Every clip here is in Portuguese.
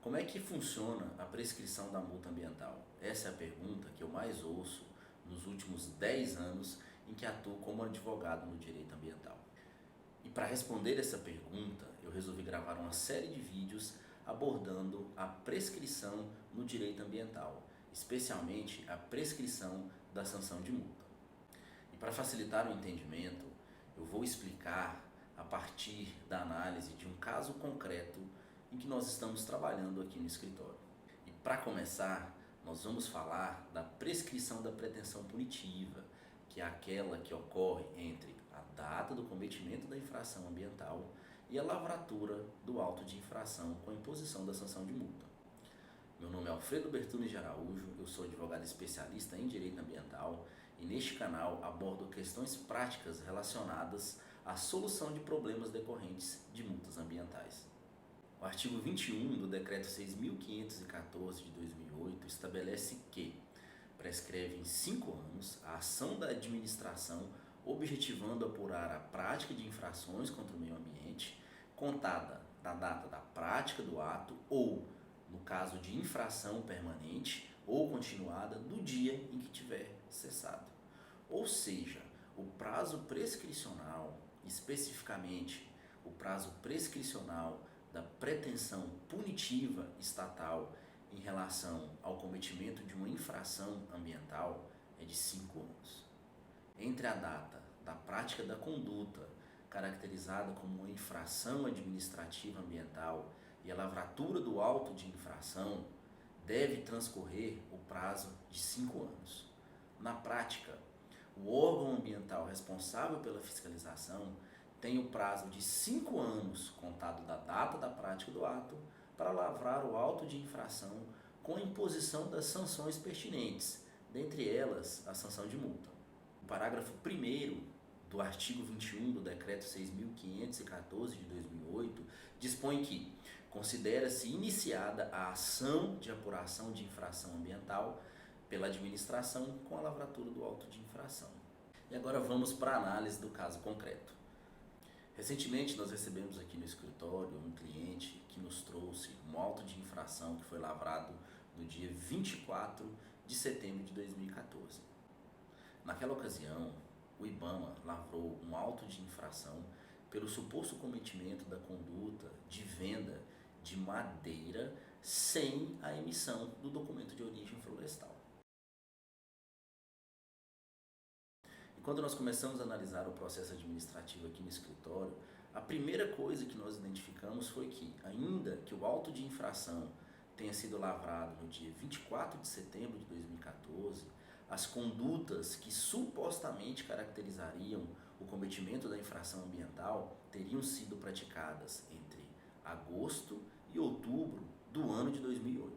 Como é que funciona a prescrição da multa ambiental? Essa é a pergunta que eu mais ouço nos últimos 10 anos em que atuo como advogado no direito ambiental. E para responder essa pergunta, eu resolvi gravar uma série de vídeos abordando a prescrição no direito ambiental, especialmente a prescrição da sanção de multa. E para facilitar o entendimento, eu vou explicar a partir da análise de um caso concreto em que nós estamos trabalhando aqui no escritório. E para começar, nós vamos falar da prescrição da pretensão punitiva, que é aquela que ocorre entre a data do cometimento da infração ambiental e a lavratura do auto de infração com a imposição da sanção de multa. Meu nome é Alfredo Bertunes de Araújo, eu sou advogado especialista em direito ambiental e neste canal abordo questões práticas relacionadas à solução de problemas decorrentes de multas ambientais. O artigo 21 do Decreto 6.514 de 2008 estabelece que prescreve em 5 anos a ação da administração objetivando apurar a prática de infrações contra o meio ambiente, contada da data da prática do ato ou, no caso de infração permanente ou continuada, do dia em que tiver cessado. Ou seja, o prazo prescricional, especificamente o prazo prescricional da pretensão punitiva estatal em relação ao cometimento de uma infração ambiental é de 5 anos. Entre a data da prática da conduta, caracterizada como uma infração administrativa ambiental, e a lavratura do auto de infração, deve transcorrer o prazo de 5 anos. Na prática, o órgão ambiental responsável pela fiscalização tem o prazo de 5 anos, contado da data da prática do ato, para lavrar o auto de infração com a imposição das sanções pertinentes, dentre elas a sanção de multa. O parágrafo 1º do artigo 21 do Decreto 6.514 de 2008 dispõe que considera-se iniciada a ação de apuração de infração ambiental pela administração com a lavratura do auto de infração. E agora vamos para a análise do caso concreto. Recentemente nós recebemos aqui no escritório um cliente que nos trouxe um auto de infração que foi lavrado no dia 24 de setembro de 2014. Naquela ocasião, o IBAMA lavrou um auto de infração pelo suposto cometimento da conduta de venda de madeira sem a emissão do documento de origem florestal. E quando nós começamos a analisar o processo administrativo aqui no escritório, a primeira coisa que nós identificamos foi que, ainda que o auto de infração tenha sido lavrado no dia 24 de setembro de 2014, as condutas que supostamente caracterizariam o cometimento da infração ambiental teriam sido praticadas entre agosto e outubro do ano de 2008.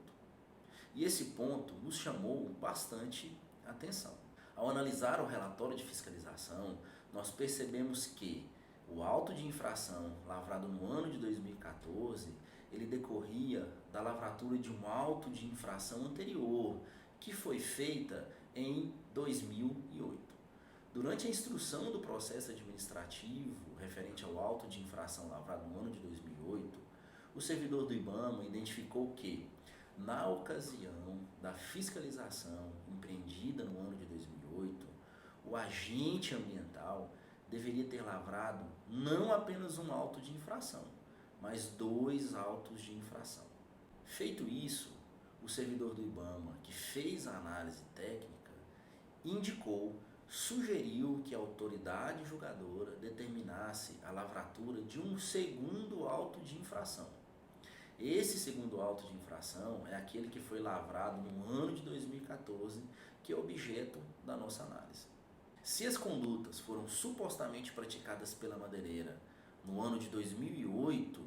E esse ponto nos chamou bastante atenção. Ao analisar o relatório de fiscalização, nós percebemos que o auto de infração lavrado no ano de 2014, ele decorria da lavratura de um auto de infração anterior, que foi feita em 2008. Durante a instrução do processo administrativo referente ao auto de infração lavrado no ano de 2008, o servidor do IBAMA identificou que, na ocasião da fiscalização empreendida no ano de 2008, o agente ambiental deveria ter lavrado não apenas um auto de infração, mas 2 autos de infração. Feito isso, o servidor do IBAMA, que fez a análise técnica, sugeriu que a autoridade julgadora determinasse a lavratura de um segundo auto de infração. Esse segundo auto de infração é aquele que foi lavrado no ano de 2014, que é objeto da nossa análise. Se as condutas foram supostamente praticadas pela madeireira no ano de 2008,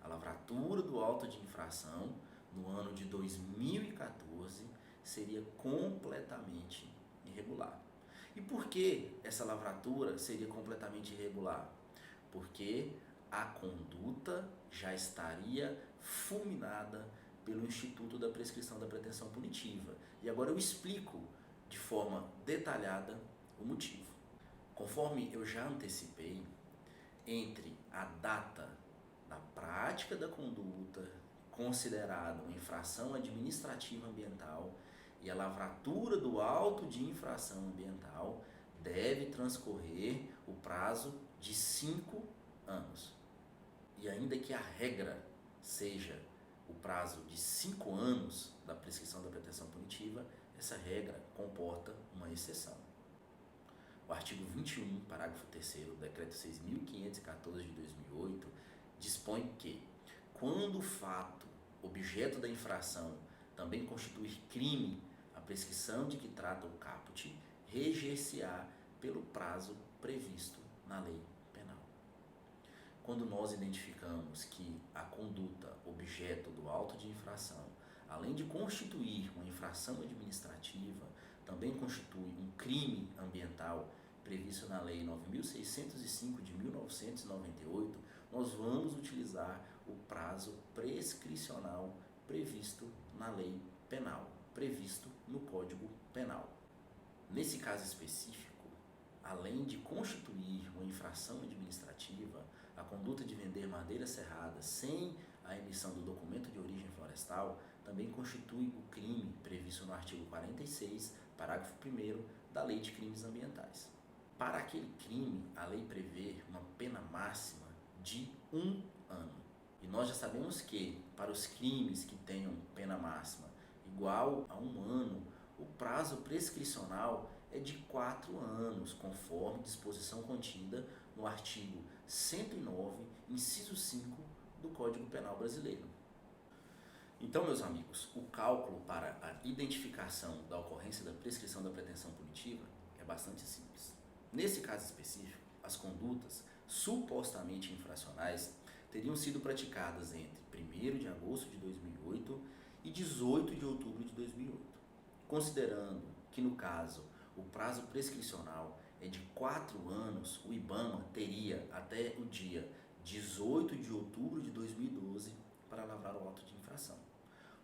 a lavratura do auto de infração no ano de 2014 seria completamente irregular. E por que essa lavratura seria completamente irregular? Porque a conduta já estaria fulminada pelo Instituto da Prescrição da Pretensão Punitiva. E agora eu explico de forma detalhada o motivo. Conforme eu já antecipei, entre a data da prática da conduta, considerada uma infração administrativa ambiental e a lavratura do auto de infração ambiental, deve transcorrer o prazo de 5 anos. E ainda que a regra seja o prazo de 5 anos da prescrição da pretensão punitiva, essa regra comporta uma exceção. O artigo 21, parágrafo 3º do Decreto 6.514 de 2008 dispõe que, quando o fato objeto da infração também constituir crime, a prescrição de que trata o caput reger-se-á pelo prazo previsto na lei penal. Quando nós identificamos que a conduta objeto do auto de infração, além de constituir uma infração administrativa, também constitui um crime ambiental previsto na Lei 9.605 de 1998, nós vamos utilizar o prazo prescricional previsto na lei penal, previsto no Código Penal. Nesse caso específico, além de constituir uma infração administrativa, a conduta de vender madeira serrada sem a emissão do documento de origem florestal também constitui o crime previsto no artigo 46, parágrafo 1º da Lei de Crimes Ambientais. Para aquele crime, a lei prevê uma pena máxima de 1 ano. E nós já sabemos que, para os crimes que tenham pena máxima igual a 1 ano, o prazo prescricional é de 4 anos, conforme disposição contida no artigo 109, inciso 5 do Código Penal Brasileiro. Então, meus amigos, o cálculo para a identificação da ocorrência da prescrição da pretensão punitiva é bastante simples. Nesse caso específico, as condutas supostamente infracionais teriam sido praticadas entre 1º de agosto de 2008 e 18 de outubro de 2008. Considerando que, no caso, o prazo prescricional é de 4 anos, o IBAMA teria até o dia 18 de outubro de 2012 para lavrar o auto de infração.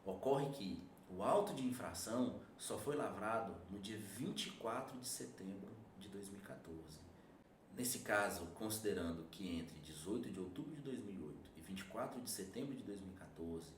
Ocorre que o auto de infração só foi lavrado no dia 24 de setembro de 2014. Nesse caso, considerando que entre 18 de outubro de 2008 e 24 de setembro de 2014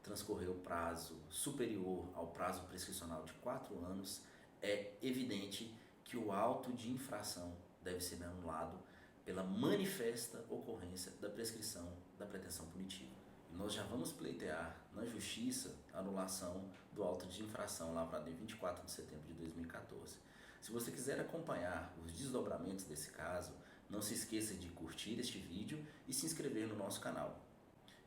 transcorreu prazo superior ao prazo prescricional de 4 anos, é evidente que o auto de infração deve ser anulado pela manifesta ocorrência da prescrição da pretensão punitiva. E nós já vamos pleitear na Justiça a anulação do auto de infração lavrado em 24 de setembro de 2014. Se você quiser acompanhar os desdobramentos desse caso, não se esqueça de curtir este vídeo e se inscrever no nosso canal.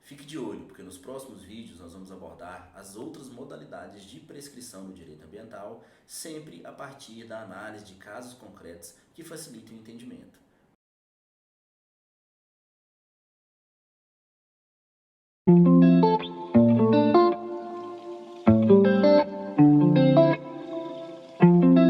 Fique de olho, porque nos próximos vídeos nós vamos abordar as outras modalidades de prescrição no direito ambiental, sempre a partir da análise de casos concretos que facilitem o entendimento.